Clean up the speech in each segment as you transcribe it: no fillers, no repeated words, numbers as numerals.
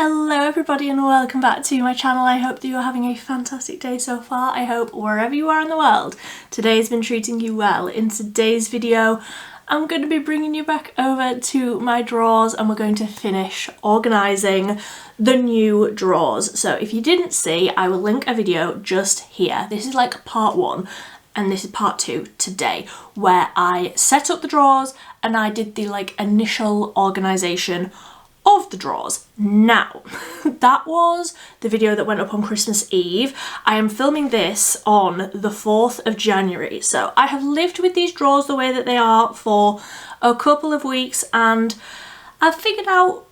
Hello everybody and welcome back to my channel. I hope that you're having a fantastic day so far. I hope wherever you are in the world, today's been treating you well. In today's video, I'm going to be bringing you back over to my drawers and we're going to finish organising the new drawers. So if you didn't see, I will link a video just here. This is like part one and this is part two today, where I set up the drawers and I did the initial organisation of the drawers. Now, that was the video that went up on Christmas Eve. I am filming this on the 4th of January. So I have lived with these drawers the way that they are for a couple of weeks and I've figured out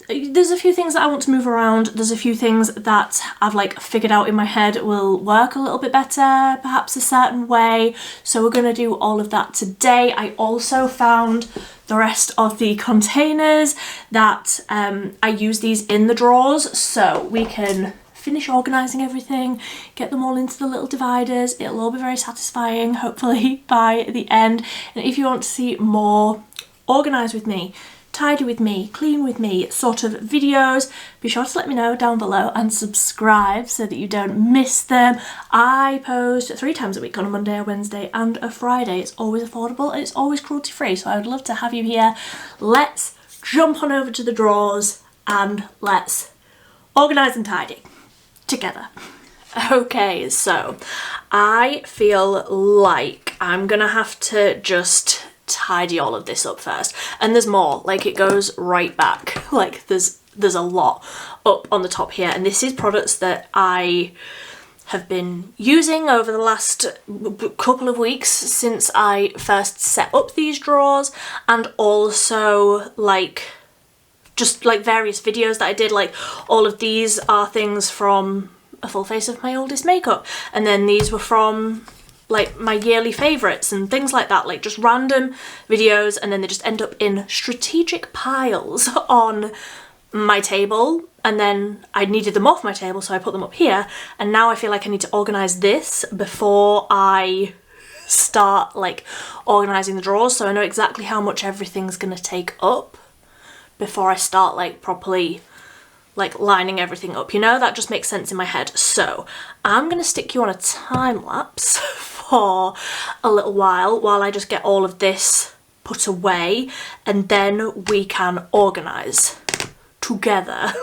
there's a few things that I want to move around. There's a few things that I've figured out in my head will work a little bit better, perhaps a certain way. So we're going to do all of that today. I also found the rest of the containers that I use these in the drawers so we can finish organising everything, get them all into the little dividers. It'll all be very satisfying, hopefully, by the end. And if you want to see more organise with me, tidy with me, clean with me sort of videos, be sure to let me know down below and subscribe so that you don't miss them. I post 3 times a week, on a Monday, a Wednesday and a Friday. It's always affordable and it's always cruelty free, so I would love to have you here. Let's jump on over to the drawers and let's organise and tidy together. Okay, so I feel like I'm gonna have to just tidy all of this up first, and there's more, it goes right back, there's a lot up on the top here, and this is products that I have been using over the last couple of weeks since I first set up these drawers, and also just various videos that I did. All of these are things from a full face of my oldest makeup, and then these were from my yearly favourites and things like that, just random videos, and then they just end up in strategic piles on my table, and then I needed them off my table so I put them up here, and now I feel like I need to organise this before I start organising the drawers, so I know exactly how much everything's gonna take up before I start properly lining everything up, that just makes sense in my head. So I'm gonna stick you on a time lapse for a little while I just get all of this put away, and then we can organise together.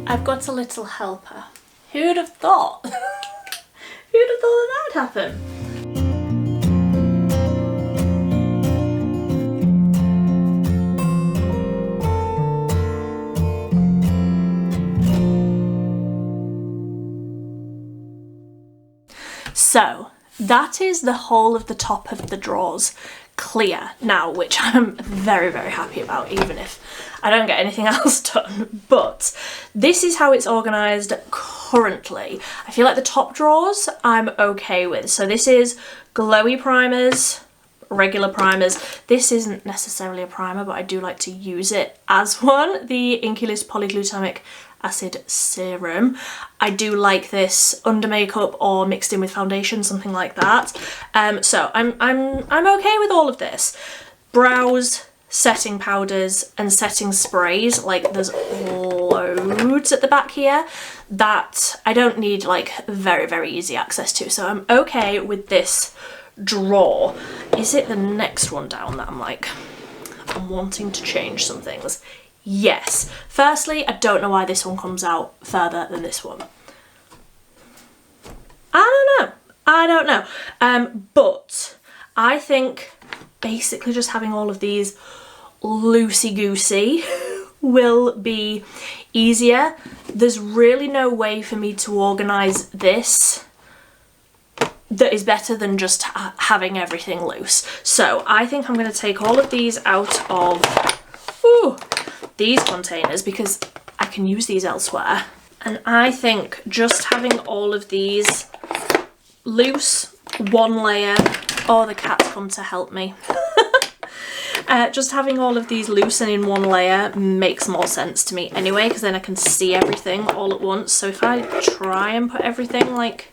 I've got a little helper. Who'd have thought? Who'd have thought that would happen? So that is the whole of the top of the drawers clear now, which I'm very, very happy about, even if I don't get anything else done. But this is how it's organised currently. I feel like the top drawers I'm okay with. So this is glowy primers, regular primers. This isn't necessarily a primer, but I do like to use it as one. The Enquiry polyglutamic acid serum. I do like this under makeup or mixed in with foundation, something like that. So I'm okay with all of this. Brows, setting powders and setting sprays, there's loads at the back here that I don't need very, very easy access to. So I'm okay with this drawer. Is it the next one down that I'm wanting to change some things? Yes. Firstly, I don't know why this one comes out further than this one. I don't know. But I think basically just having all of these loosey-goosey will be easier. There's really no way for me to organise this that is better than just having everything loose. So I think I'm going to take all of these out of these containers because I can use these elsewhere. And I think just having all of these loose, one layer, oh, the cat's come to help me. Just having all of these loose and in one layer makes more sense to me anyway, because then I can see everything all at once. So if I try and put everything like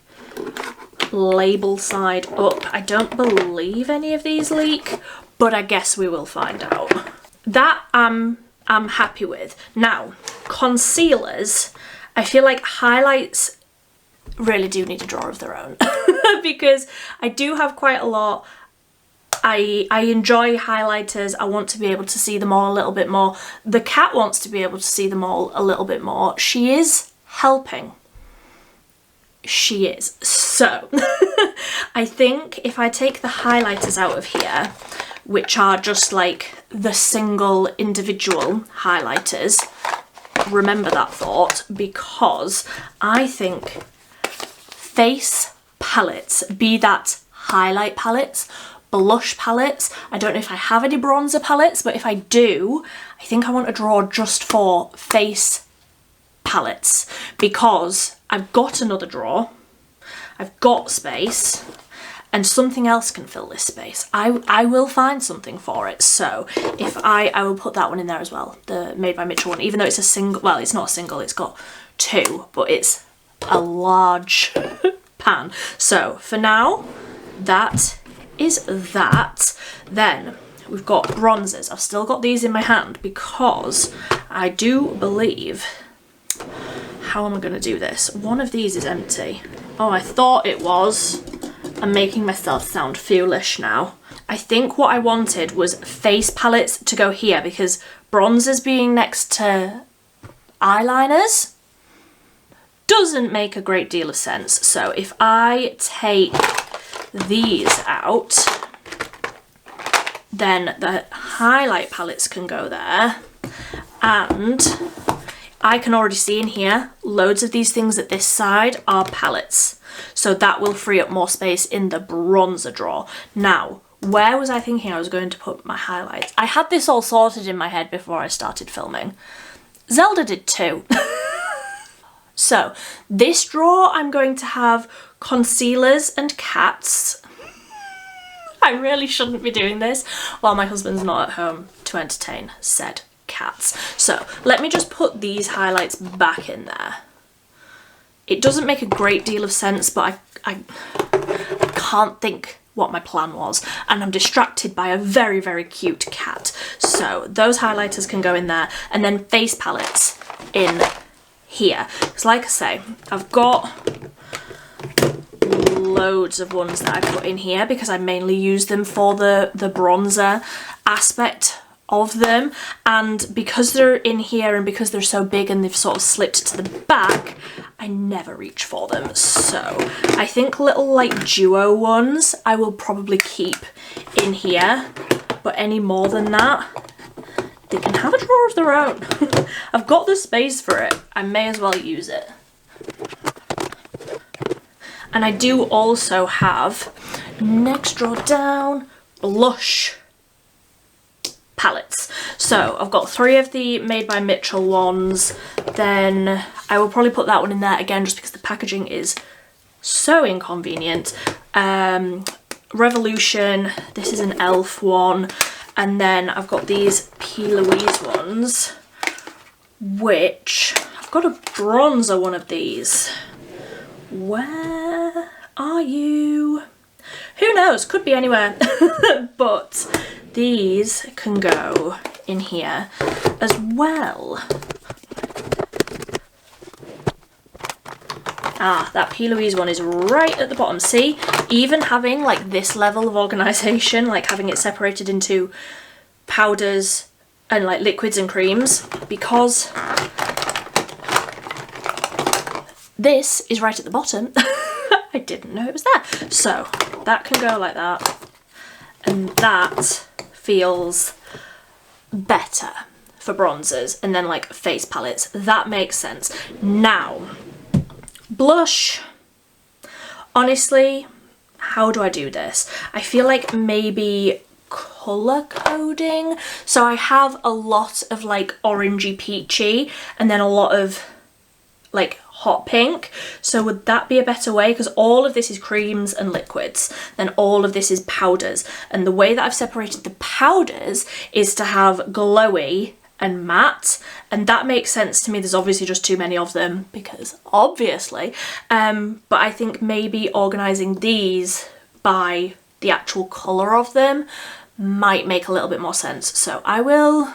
label side up, I don't believe any of these leak, but I guess we will find out. That I'm happy with. Now, concealers, I feel like highlights really do need a drawer of their own because I do have quite a lot. I enjoy highlighters. I want to be able to see them all a little bit more. The cat wants to be able to see them all a little bit more. She is helping. She is. So I think if I take the highlighters out of here, which are just like the single individual highlighters, remember that thought, because I think face palettes, be that highlight palettes, blush palettes, I don't know if I have any bronzer palettes, but if I do, I think I want to draw just for face palettes because I've got another drawer, I've got space, and something else can fill this space. I will find something for it. So if I will put that one in there as well, the Made by Mitchell one, even though it's a single, well, it's not a single, it's got two, but it's a large pan. So for now, that is that. Then we've got bronzers. I've still got these in my hand because I do believe, how am I going to do this? One of these is empty. Oh, I thought it was. I'm making myself sound foolish now. I think what I wanted was face palettes to go here because bronzers being next to eyeliners doesn't make a great deal of sense. So if I take these out, then the highlight palettes can go there, and I can already see in here loads of these things at this side are palettes, so that will free up more space in the bronzer drawer. Now, where was I thinking I was going to put my highlights? I had this all sorted in my head before I started filming. Zelda did too. So this drawer, I'm going to have concealers and cats. I really shouldn't be doing this while my husband's not at home to entertain said cats. So let me just put these highlights back in there. It doesn't make a great deal of sense, but I can't think what my plan was, and I'm distracted by a very, very cute cat. So those highlighters can go in there, and then face palettes in here. Because like I say, I've got loads of ones that I put in here because I mainly use them for the bronzer aspect of them, and because they're in here and because they're so big and they've sort of slipped to the back, I never reach for them. So I think little like duo ones I will probably keep in here, but any more than that, they can have a drawer of their own. I've got the space for it, I may as well use it. And I do also have, next drawer down, blush palettes. So I've got 3 of the Made by Mitchell ones. Then I will probably put that one in there again just because the packaging is so inconvenient. Revolution, this is an e.l.f. one. And then I've got these P. Louise ones, which I've got a bronzer one of these. Where are you? Who knows, could be anywhere. But these can go in here as well. Ah, that P. Louise one is right at the bottom. See, even having like this level of organisation, like having it separated into powders, and like liquids and creams, because this is right at the bottom. I didn't know it was there. So that can go like that, and that feels better for bronzers and then like face palettes. That makes sense. Now, blush. Honestly, how do I do this? I feel like maybe colour coding. So I have a lot of like orangey peachy and then a lot of like hot pink. So would that be a better way? Because all of this is creams and liquids, then all of this is powders. And the way that I've separated the powders is to have glowy and matte, and that makes sense to me. There's obviously just too many of them because obviously, but I think maybe organising these by the actual colour of them might make a little bit more sense. So I'll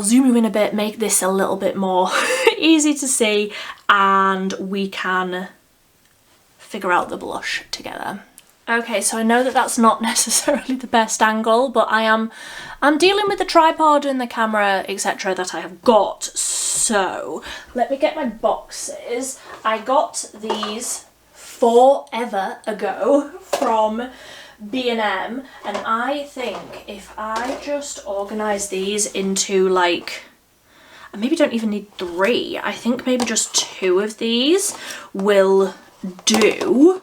zoom you in a bit, make this a little bit more easy to see, and we can figure out the blush together. Okay, so I know that that's not necessarily the best angle, but I'm dealing with the tripod and the camera, etc. that I have got. So let me get my boxes. I got these forever ago from B&M, and I think if I just organise these into like, I maybe don't even need 3, I think maybe just 2 of these will do,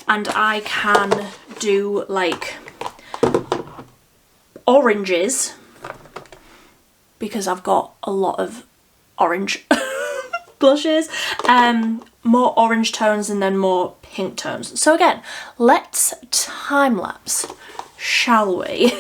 and I can do like oranges because I've got a lot of orange blushes, more orange tones and then more pink tones. So again, let's time lapse, shall we?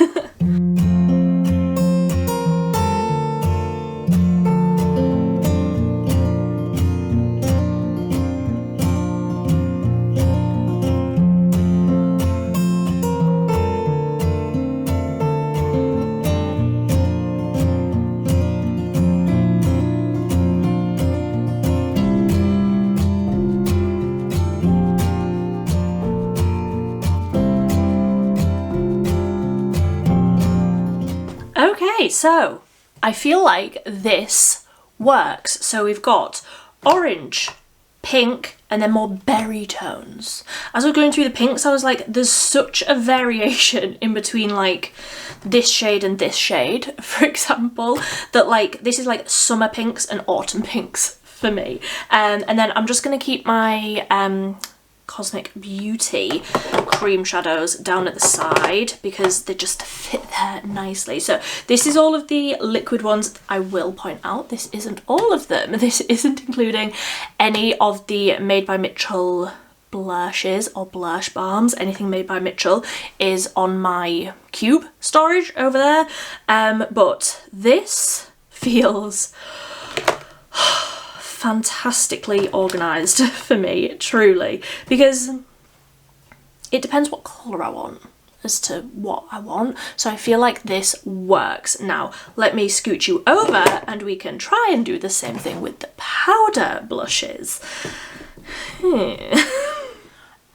Okay, so I feel like this works. So we've got orange, pink, and then more berry tones. As I was going through the pinks, I was like, there's such a variation in between like this shade and this shade, for example, that like this is like summer pinks and autumn pinks for me. And then I'm just going to keep my Cosmic Beauty cream shadows down at the side because they just fit there nicely. So this is all of the liquid ones. I will point out this isn't all of them. This isn't including any of the Made by Mitchell blushes or blush balms. Anything Made by Mitchell is on my cube storage over there. But this feels fantastically organised for me, truly, because it depends what colour I want as to what I want. So I feel like this works. Now let me scoot you over and we can try and do the same thing with the powder blushes.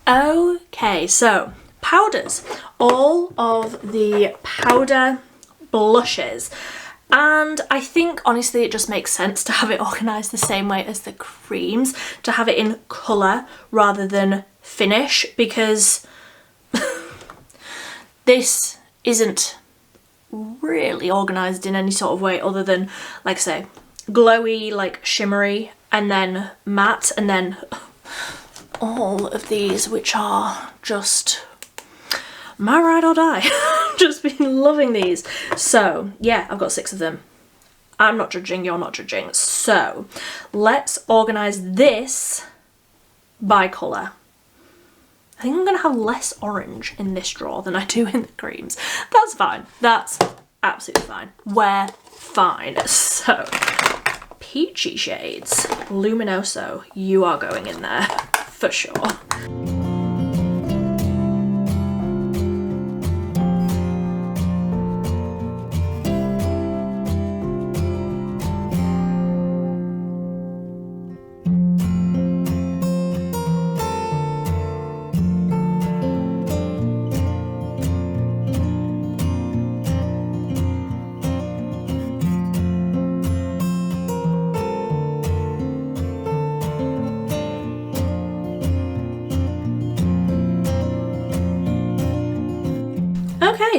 Okay, so powders, all of the powder blushes. And I think honestly it just makes sense to have it organised the same way as the creams, to have it in colour rather than finish, because this isn't really organised in any sort of way other than, like I say, glowy, like shimmery, and then matte, and then all of these which are just my ride or die. Just been loving these. So yeah, I've got 6 of them. I'm not judging, you're not judging. So let's organise this by colour. I think I'm going to have less orange in this drawer than I do in the creams. That's fine. That's absolutely fine. We're fine. So peachy shades, Luminoso, you are going in there for sure.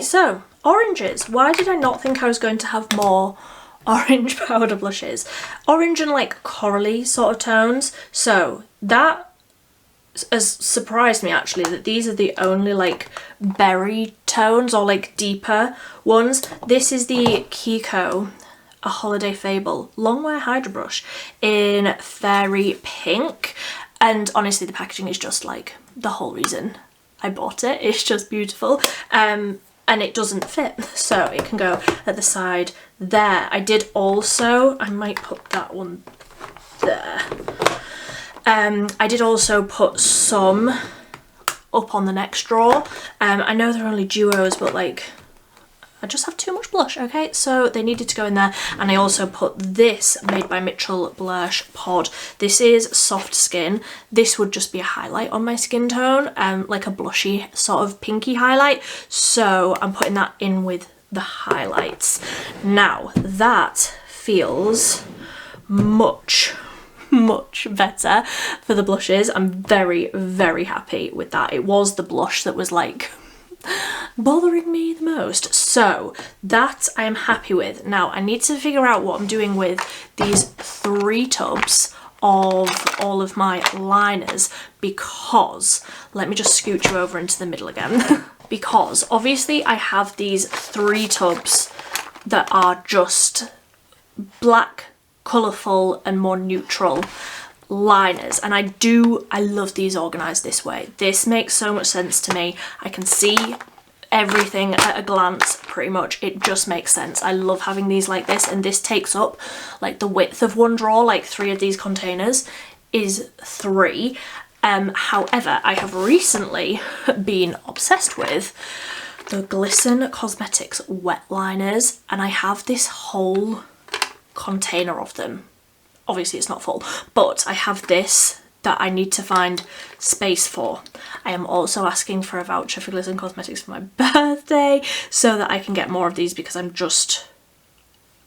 Okay, so oranges. Why did I not think I was going to have more orange powder blushes? Orange and like corally sort of tones. So that has surprised me actually, that these are the only like berry tones or like deeper ones. This is the Kiko A Holiday Fable Longwear Hydra Brush in Fairy Pink, and honestly the packaging is just like the whole reason I bought it. It's just beautiful, and it doesn't fit, so it can go at the side there. I did also, I might put that one there. I did also put some up on the next drawer. I know they're only duos, but like I just have too much blush, okay? So they needed to go in there. And I also put this Made by Mitchell blush pod. This is Soft Skin. This would just be a highlight on my skin tone, like a blushy sort of pinky highlight. So I'm putting that in with the highlights. Now that feels much better for the blushes. I'm very, very happy with that. It was the blush that was like bothering me the most, so that I am happy with. Now I need to figure out what I'm doing with these 3 tubs of all of my liners, because let me just scooch you over into the middle again because obviously I have these 3 tubs that are just black, colourful and more neutral liners, and I love these organised this way. This makes so much sense to me. I can see everything at a glance pretty much. It just makes sense. I love having these like this, and this takes up like the width of one drawer. Like 3 of these containers is 3. However, I have recently been obsessed with the Glisten Cosmetics wet liners, and I have this whole container of them. Obviously it's not full, but I have this that I need to find space for. I am also asking for a voucher for Glisten Cosmetics for my birthday so that I can get more of these, because I'm just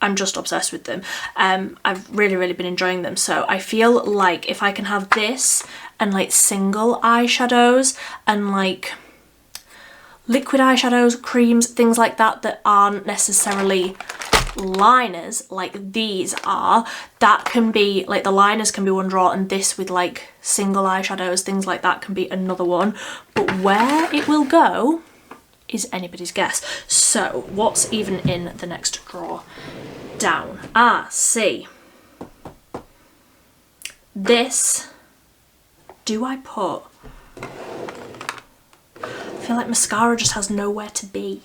obsessed with them. I've really been enjoying them, so I feel like if I can have this and like single eyeshadows and like liquid eyeshadows, creams, things like that that aren't necessarily liners like these are, that can be like, the liners can be one drawer and this with like single eyeshadows, things like that, can be another one. But where it will go is anybody's guess. So what's even in the next drawer down? See, this, do I put, I feel like mascara just has nowhere to be.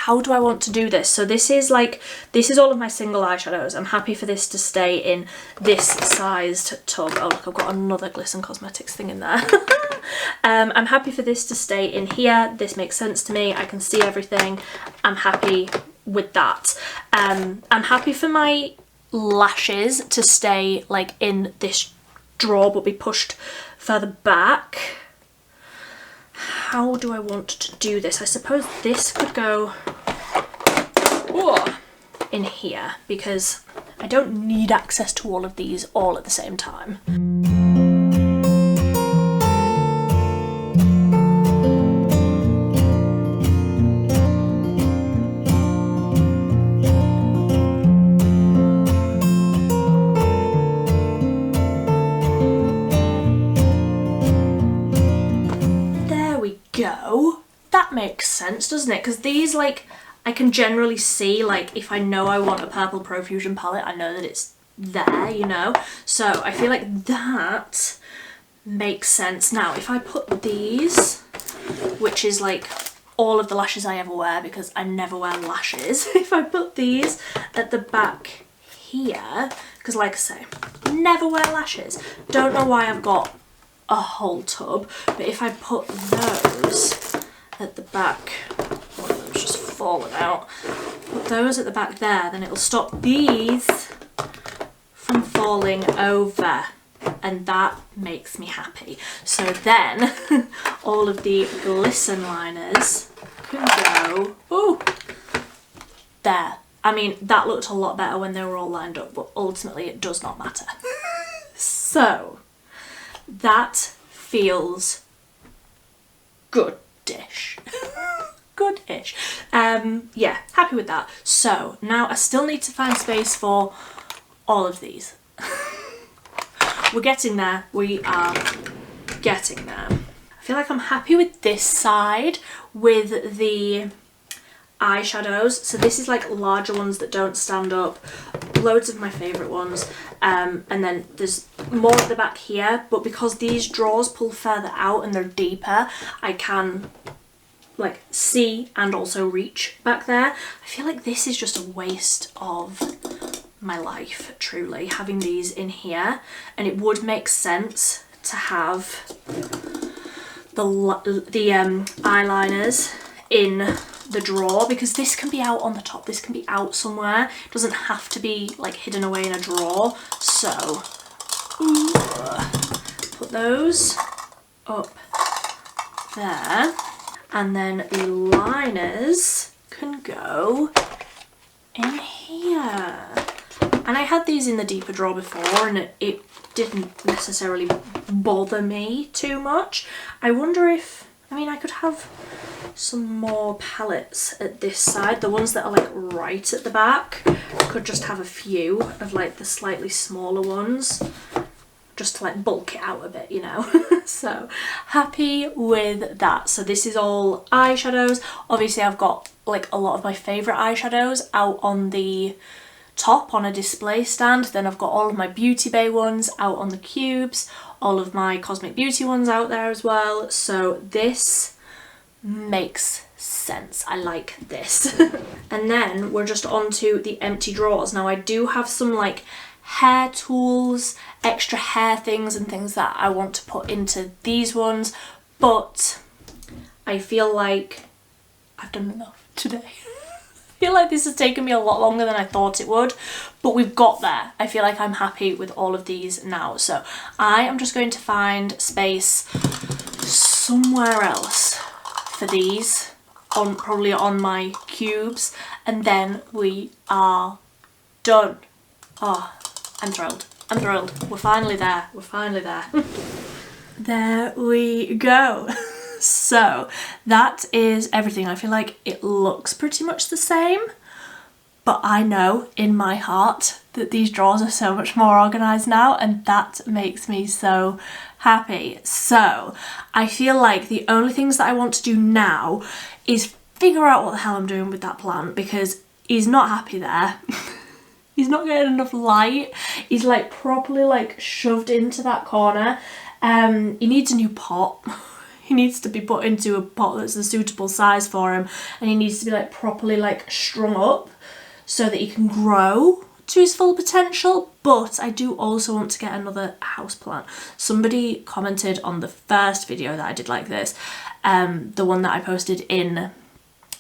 How do I want to do this? So this is all of my single eyeshadows. I'm happy for this to stay in this sized tub. Oh look, I've got another Glisten Cosmetics thing in there. I'm happy for this to stay in here. This makes sense to me. I can see everything. I'm happy with that. I'm happy for my lashes to stay like in this drawer but be pushed further back. How do I want to do this? I suppose this could go in here, because I don't need access to all of these all at the same time. Go. That makes sense, doesn't it? Because these, like, I can generally see, like, if I know I want a purple Profusion palette, I know that it's there, you know? So I feel like that makes sense. Now, if I put these, which is like all of the lashes I ever wear because I never wear lashes, if I put these at the back here, because like I say, never wear lashes. Don't know why I've got a whole tub, but if I put those at the back, one of them's just fallen out, put those at the back there, then it'll stop these from falling over, and that makes me happy. So then all of the glisten liners can go, ooh, there. I mean, that looked a lot better when they were all lined up, but ultimately it does not matter. So that feels good-ish. good-ish. Yeah, happy with that. So now I still need to find space for all of these. We're getting there. We are getting there. I feel like I'm happy with this side with the eyeshadows. So this is like larger ones that don't stand up, loads of my favourite ones, and then there's more at the back here, but because these drawers pull further out and they're deeper, I can like see and also reach back there. I feel like this is just a waste of my life, truly, having these in here, and it would make sense to have the eyeliners in the drawer, because this can be out on the top, this can be out somewhere, it doesn't have to be like hidden away in a drawer. So put those up there, and then the liners can go in here. And I had these in the deeper drawer before and it didn't necessarily bother me too much. I wonder if, I mean, I could have some more palettes at this side, the ones that are like right at the back. I could just have a few of like the slightly smaller ones, just to like bulk it out a bit, you know. So happy with that. So this is all eyeshadows. Obviously I've got like a lot of my favourite eyeshadows out on the top on a display stand. Then I've got all of my Beauty Bay ones out on the cubes, all of my Cosmic Beauty ones out there as well. So this makes sense. I like this. And then we're just on to the empty drawers. Now I do have some like hair tools, extra hair things and things that I want to put into these ones, but I feel like I've done enough today. I feel like this has taken me a lot longer than I thought it would, but we've got there. I feel like I'm happy with all of these now. So I am just going to find space somewhere else for these, on probably on my cubes, and then we are done. Oh, I'm thrilled. I'm thrilled. We're finally there. We're finally there. There we go. So that is everything. I feel like it looks pretty much the same, but I know in my heart that these drawers are so much more organised now, and that makes me so happy. So I feel like the only things that I want to do now is figure out what the hell I'm doing with that plant, because he's not happy there. He's not getting enough light. He's like properly like shoved into that corner. He needs a new pot. He needs to be put into a pot that's a suitable size for him, and he needs to be like properly like strung up so that he can grow to his full potential. But I do also want to get another houseplant. Somebody commented on the first video that I did like this, the one that I posted in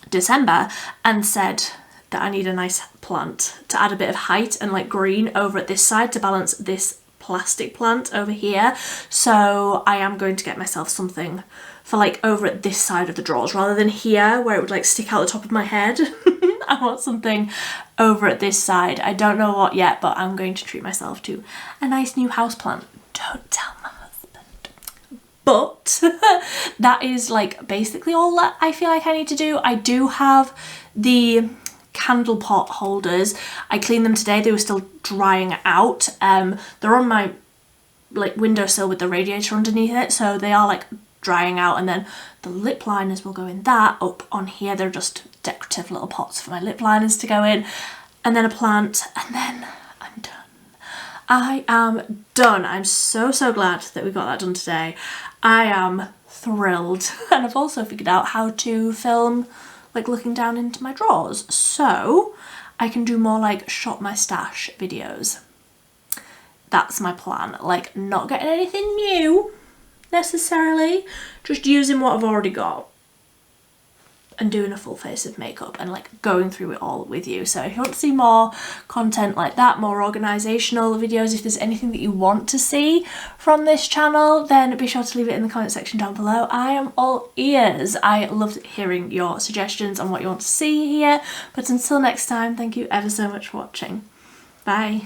December, and said that I need a nice plant to add a bit of height and like green over at this side to balance this plastic plant over here. So I am going to get myself something for like over at this side of the drawers rather than here where it would like stick out the top of my head. I want something over at this side. I don't know what yet, but I'm going to treat myself to a nice new houseplant. Don't tell my husband. But that is like basically all that I feel like I need to do. I do have the candle pot holders. I cleaned them today. They were still drying out. They're on my like windowsill with the radiator underneath it, so they are like drying out, and then the lip liners will go in that up on here. They're just decorative little pots for my lip liners to go in, and then a plant, and then I'm done. I am done. I'm so glad that we got that done today. I am thrilled. And I've also figured out how to film like looking down into my drawers, so I can do more like shop my stash videos. That's my plan. Like not getting anything new necessarily, just using what I've already got and doing a full face of makeup and like going through it all with you. So if you want to see more content like that, more organisational videos, if there's anything that you want to see from this channel, then be sure to leave it in the comment section down below. I am all ears. I loved hearing your suggestions on what you want to see here. But until next time, thank you ever so much for watching. Bye.